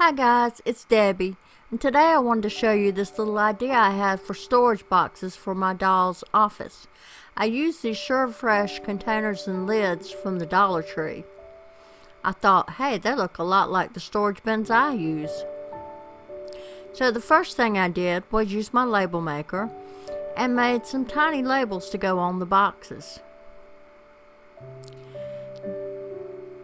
Hi guys, it's Debbie, and today I wanted to show you this little idea I had for storage boxes for my doll's office. I used these SureFresh containers and lids from the Dollar Tree. I thought, hey, they look a lot like the storage bins I use. So the first thing I did was use my label maker and made some tiny labels to go on the boxes.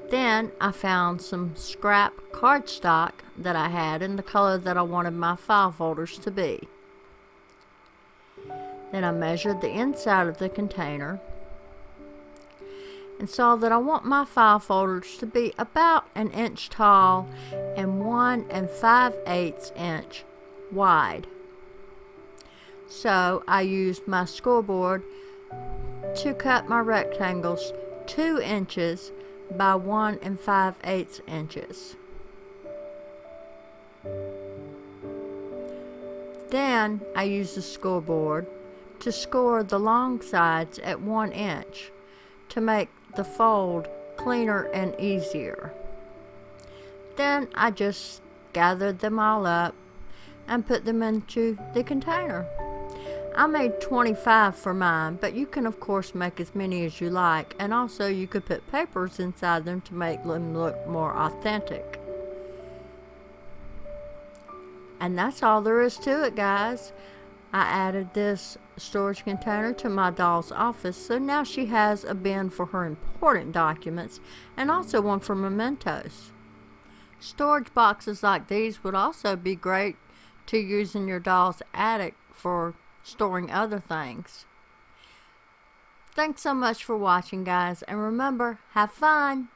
Then I found some scrap cardstock that I had in the color that I wanted my file folders to be. Then I measured the inside of the container and saw that I want my file folders to be about 1 inch tall and 1 5/8 inch wide. So I used my scoreboard to cut my rectangles 2 inches by 1 5/8 inches. Then I used the scoreboard to score the long sides at 1 inch to make the fold cleaner and easier. Then I just gathered them all up and put them into the container. I made 25 for mine, but you can of course make as many as you like, and also you could put papers inside them to make them look more authentic. And that's all there is to it, guys. I added this storage container to my doll's office, so now she has a bin for her important documents and also one for mementos. Storage boxes like these would also be great to use in your doll's attic for storing other things. Thanks so much for watching, guys, and remember, have fun!